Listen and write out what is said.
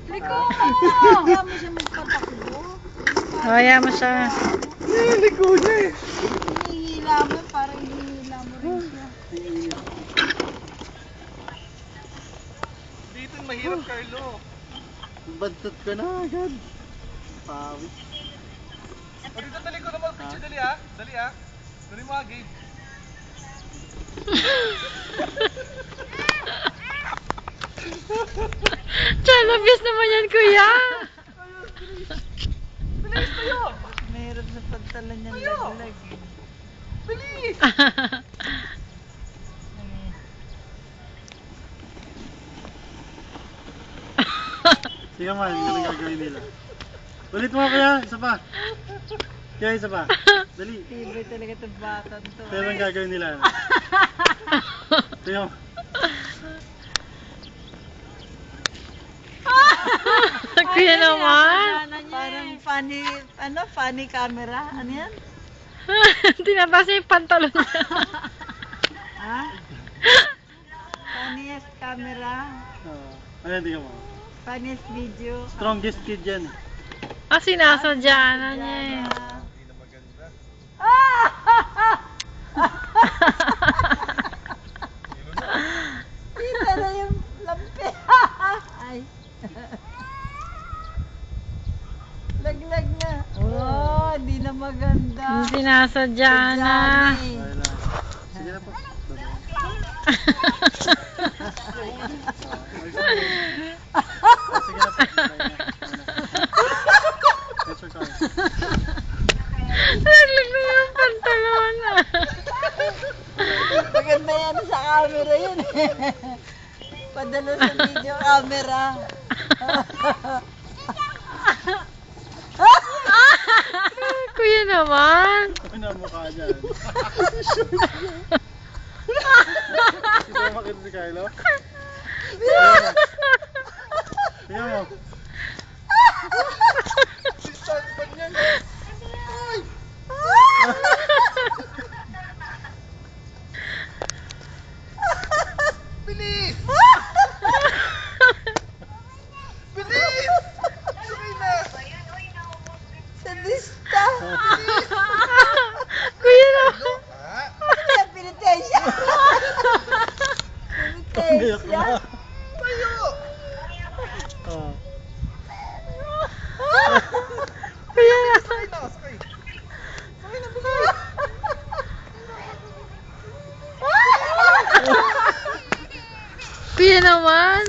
Liko mo! Kaya mo siya magpatakbo. Kaya mo siya. Liko niya eh. Hinihila mo, parang hinihila mo rin siya. Dito mahirap, Carlo. Bantot ka na agad. Pawis. O dito dali ko naman picture, dali ha. Dali ha. Dali mo ha, Gabe. Chalabis naman yan, kuya. Bilis tayo! Mahirap sa pagtala niyang laglag eh. Bilis! Sige man, ano gagawin nila? Ulit mo kaya, isa pa. Kaya isa pa. Dali. Tibay talaga itong batan to. Pero ang gagawin nila. Sige mo. Kuya naman. Parang funny, funny camera. Ano yan? Tinabas niya yung pantalon niya. Ha? Funniest camera. Ayan, tingnan mo. Funniest video. Strongest kid yan. Ah, sinasadya na niya eh. Hindi na maganda. Kita na yung lampi. Ay. Laglag na. Oh, hindi na maganda. Sinasadya na. Johnny. Okay lang. Sige na po. Sige na po. That's your card. Laglag na yung pantalon. Maganda yan sa camera yun eh. Padala sa video camera. Kuya naman. Ano ang mukha niyan? Ito yung makita si Carlo? Tingnan mo. Si Stanford niyan. Ay! Bilis! Bilis! Sige na! Sadista. Kuya naman. Kaya pinitensya. Panggayak na. Pinitensya. Tayo! Oh. Kuya naman. Sakay na, sakay. Sakay na, bilis! Kuya naman.